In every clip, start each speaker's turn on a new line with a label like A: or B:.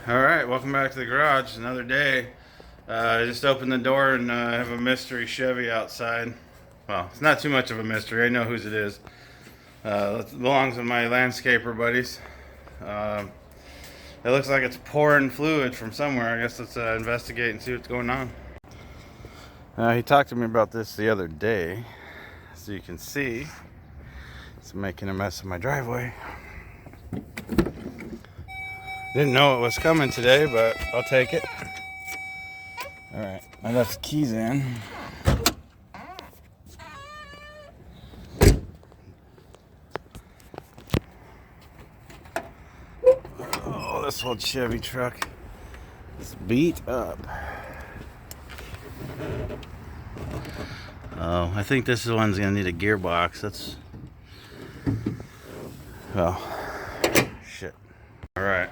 A: Alright, welcome back to the garage. Another day. I just opened the door and I have a mystery Chevy outside. Well, it's not too much of a mystery. I know whose it is. It belongs to my landscaper buddies. It looks like it's pouring fluid from somewhere. I guess let's investigate and see what's going on. He talked to me about this the other day. So you can see it's making a mess of my driveway. Didn't know it was coming today, but I'll take it. Alright, I left the keys in. Oh, this old Chevy truck is beat up. Oh, I think this one's gonna need a gearbox. Well, shit. Alright.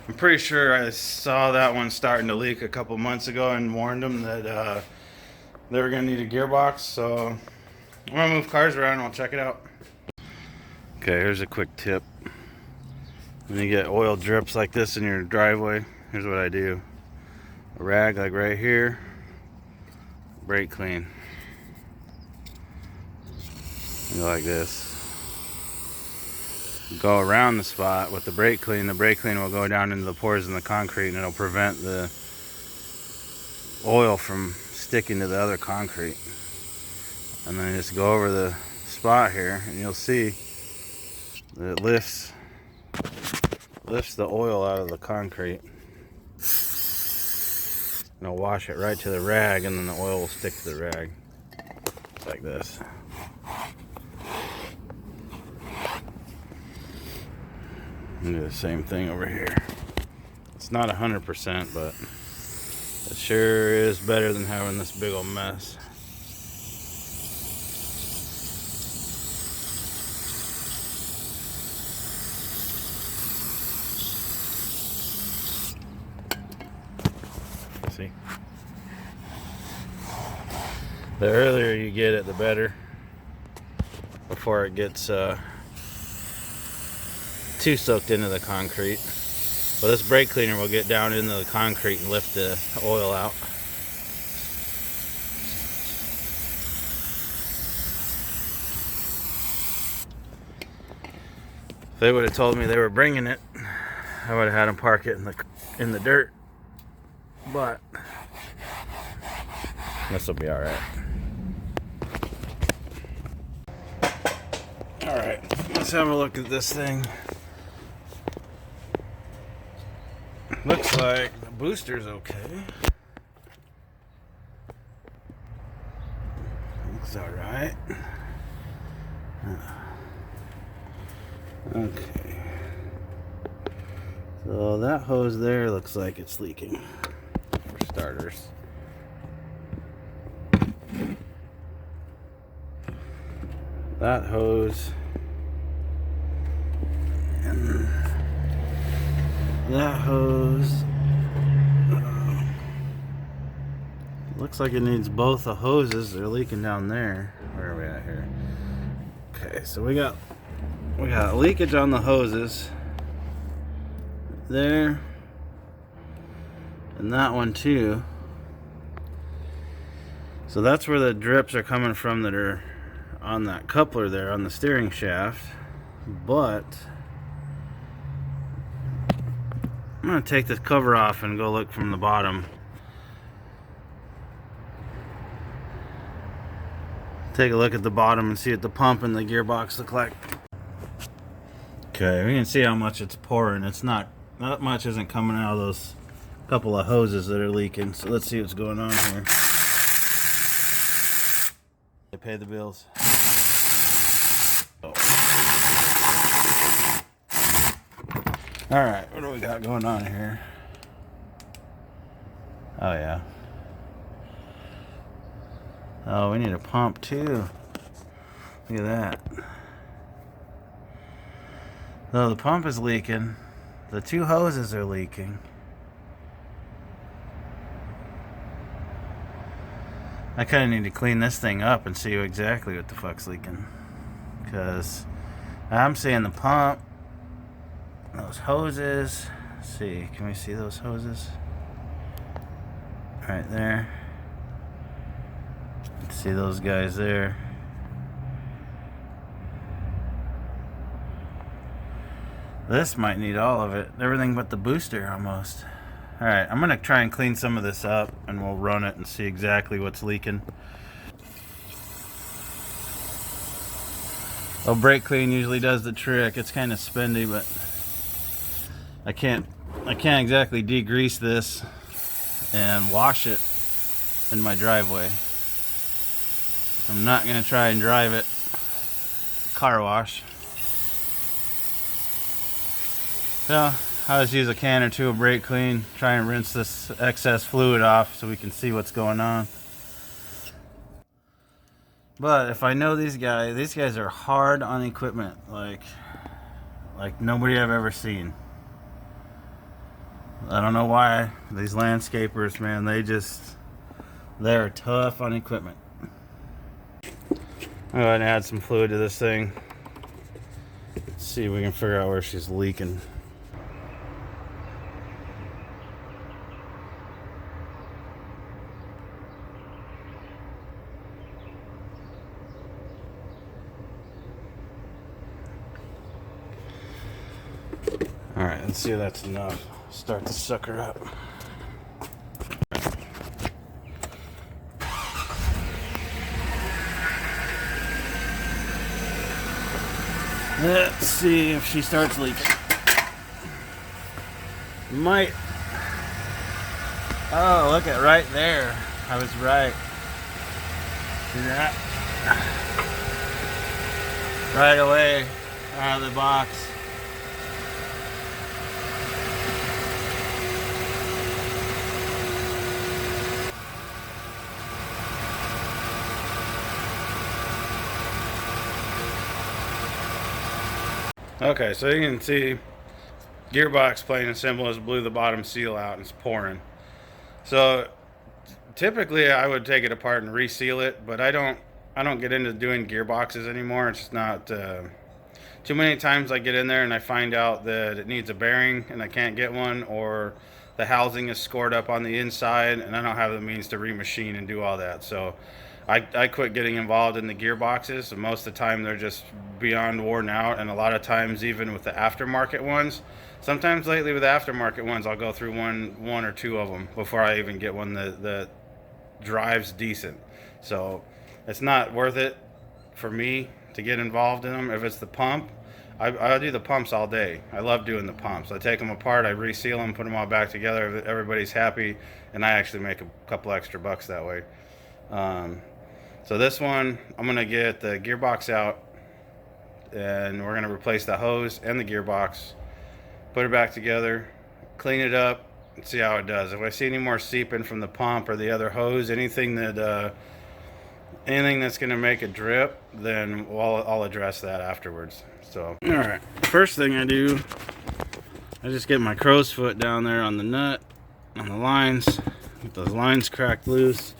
A: I'm pretty sure I saw that one starting to leak a couple months ago and warned them that they were going to need a gearbox. So I'm going to move cars around and I'll check it out. Okay, here's a quick tip. When you get oil drips like this in your driveway, here's what I do. A rag like right here, brake clean. You go like this. Go around the spot with the brake clean. The brake clean will go down into the pores in the concrete and it'll prevent the oil from sticking to the other concrete. And then just go over the spot here and you'll see that it lifts the oil out of the concrete. And it'll wash it right to the rag, and then the oil will stick to the rag. It's like this. And do the same thing over here. It's not 100%, but it sure is better than having this big old mess. See? The earlier you get it, the better. Before it gets too soaked into the concrete. Well, this brake cleaner will get down into the concrete and lift the oil out. If they would have told me they were bringing it, I would have had them park it in the dirt. But this will be all right. All right, let's have a look at this thing. Looks like the booster's okay. Looks alright. Okay. So that hose there looks like it's leaking, for starters. That hose and that hose looks like it needs both the hoses. They're leaking down there. Where are we at here? Okay, so we got leakage on the hoses there, and that one too. So that's where the drips are coming from that are on that coupler there on the steering shaft. But I'm going to take this cover off and go look from the bottom. Take a look at the bottom and see what the pump and the gearbox look like. Okay, we can see how much it's pouring. It's not much isn't coming out of those couple of hoses that are leaking. So let's see what's going on here. They pay the bills. Alright, what do we got going on here? Oh yeah. Oh, we need a pump too. Look at that. So the pump is leaking. The two hoses are leaking. I kind of need to clean this thing up and see exactly what the fuck's leaking. Because I'm seeing the pump, those hoses, Let's see, can we see those hoses? Right there. Let's see those guys there. This might need all of it. Everything but the booster almost. Alright, I'm gonna try and clean some of this up and we'll run it and see exactly what's leaking. Well, brake clean usually does the trick. It's kind of spendy, but I can't exactly degrease this and wash it in my driveway. I'm not gonna try and drive it car wash. So I'll just use a can or two of brake clean, try and rinse this excess fluid off so we can see what's going on. But if I know these guys are hard on equipment, like nobody I've ever seen. I don't know why. These landscapers, man, they're tough on equipment. I'm going to add some fluid to this thing. Let's see if we can figure out where she's leaking. Alright, let's see if that's enough. Start the sucker up. Let's see if she starts leaking. Might. Oh, look at right there. I was right. See that? Right away out of the box. Okay, so you can see gearbox, plain and simple, has blew the bottom seal out and it's pouring. So typically I would take it apart and reseal it, but I don't get into doing gearboxes anymore. It's just not too many times I get in there and I find out that it needs a bearing and I can't get one, or the housing is scored up on the inside and I don't have the means to remachine and do all that. So I quit getting involved in the gearboxes. And most of the time they're just beyond worn out, and a lot of times even with the aftermarket ones. Sometimes lately with the aftermarket ones I'll go through one or two of them before I even get one that drives decent. So it's not worth it for me to get involved in them. If it's the pump, I do the pumps all day. I love doing the pumps. I take them apart, I reseal them, put them all back together, everybody's happy, and I actually make a couple extra bucks that way. So this one, I'm gonna get the gearbox out and we're gonna replace the hose and the gearbox, put it back together, clean it up, and see how it does. If I see any more seeping from the pump or the other hose, anything that's gonna make it drip, then I'll address that afterwards. So, all right, first thing I do, I just get my crow's foot down there on the nut, on the lines, get those lines cracked loose.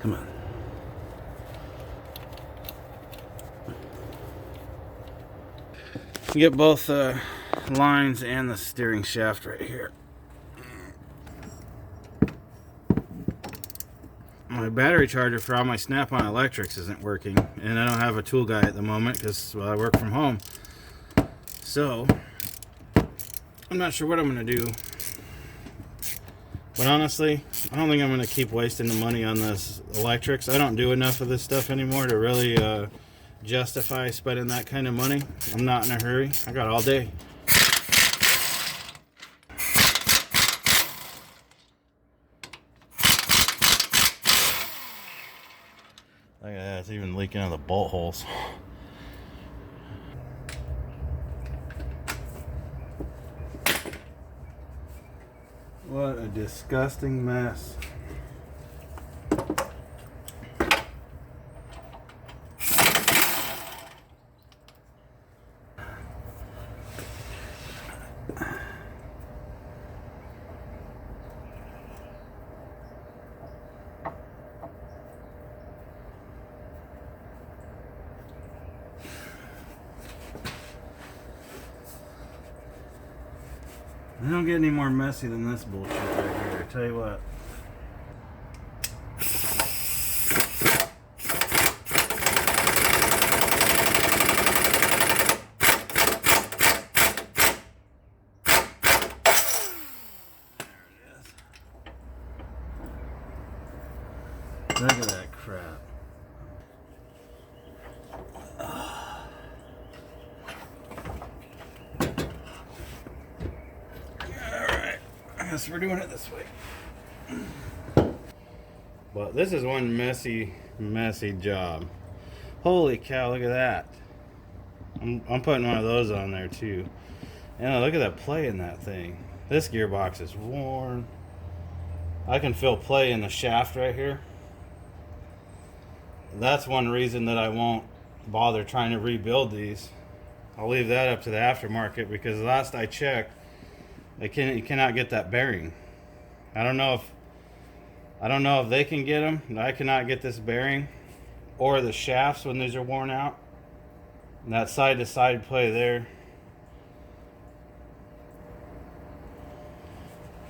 A: Come on. Get both lines and the steering shaft right here. My battery charger for all my Snap-on electrics isn't working, and I don't have a tool guy at the moment because, well, I work from home. So I'm not sure what I'm gonna do. But honestly, I don't think I'm going to keep wasting the money on this electrics. I don't do enough of this stuff anymore to really justify spending that kind of money. I'm not in a hurry. I got all day. Look at that. It's even leaking out of the bolt holes. What a disgusting mess. They don't get any more messy than this bullshit right here, I tell you what. Look at that crap. Alright, I guess we're doing it this way. But this is one messy job. Holy cow, look at that. I'm putting one of those on there too. And look at that play in that thing. This gearbox is worn. I can feel play in the shaft right here. That's one reason that I won't bother trying to rebuild these. I'll leave that up to the aftermarket, because last I checked, you cannot get that bearing. I don't know if they can get them. I cannot get this bearing or the shafts when these are worn out. And that side to side play there.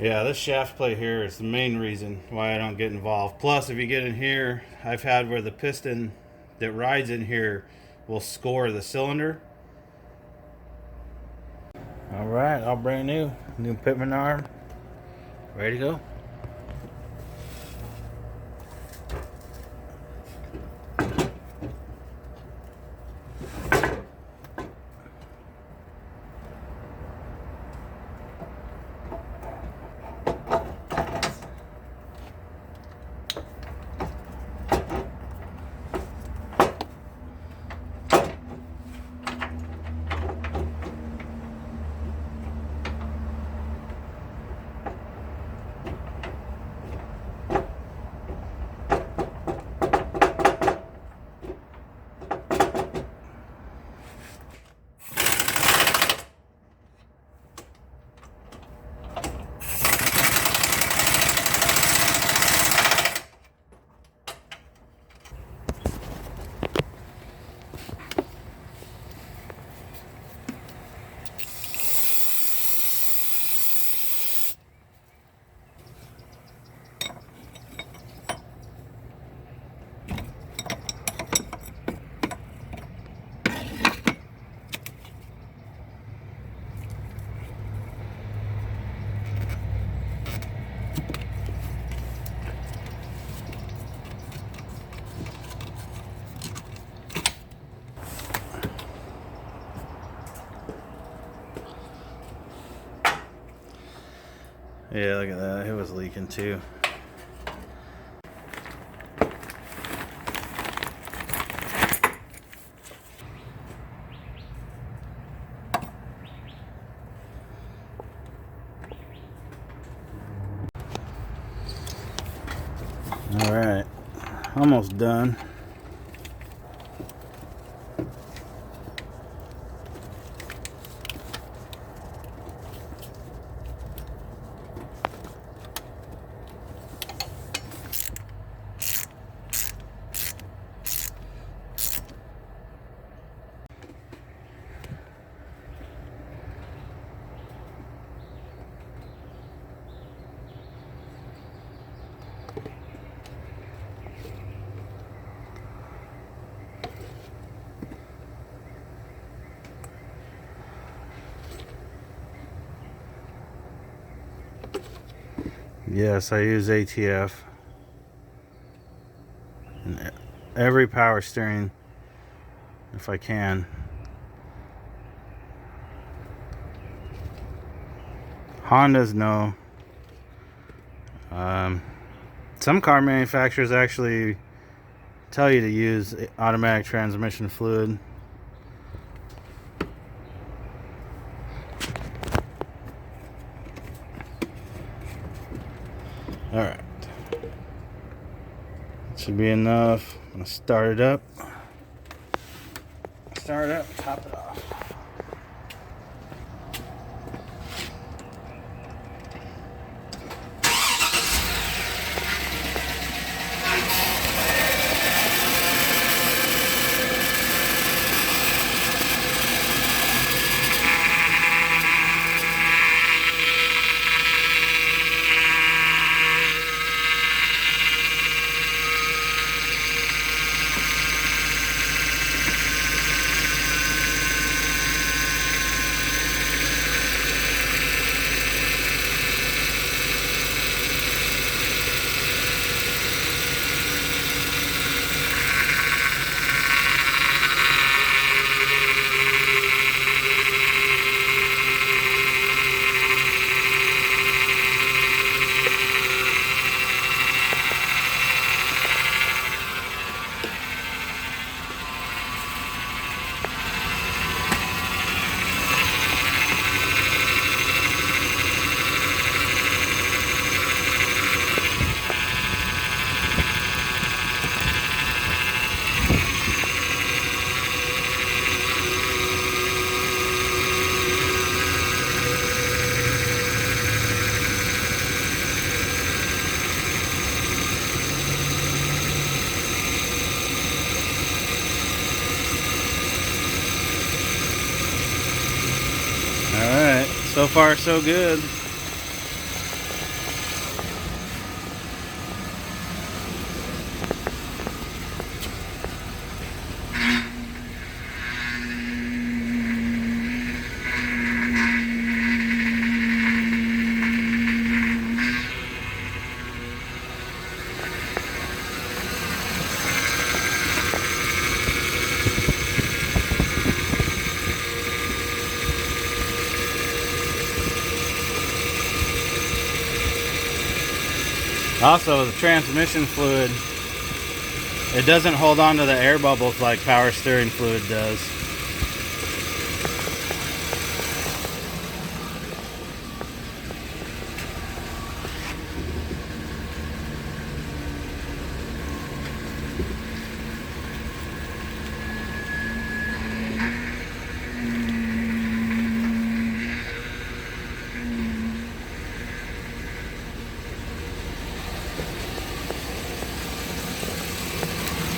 A: Yeah, this shaft play here is the main reason why I don't get involved. Plus, if you get in here, I've had where the piston that rides in here will score the cylinder. All right, all brand new pitman arm, ready to go. Yeah, look at that. It was leaking too. All right, almost done. Yes, I use ATF in every power steering if I can. Hondas, no. Some car manufacturers actually tell you to use automatic transmission fluid. All right, should be enough. I'm gonna start it up, top it off. So far, so good. Also, the transmission fluid, it doesn't hold on to the air bubbles like power steering fluid does.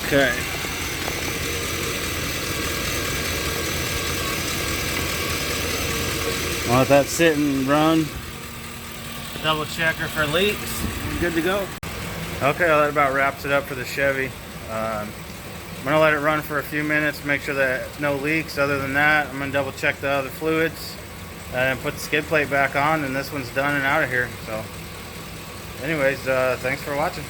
A: Okay. I'll let that sit and run. Double check her for leaks. Good to go. Okay, that about wraps it up for the Chevy. I'm gonna let it run for a few minutes, make sure that no leaks. Other than that, I'm gonna double check the other fluids and put the skid plate back on, and this one's done and out of here. So anyways, thanks for watching.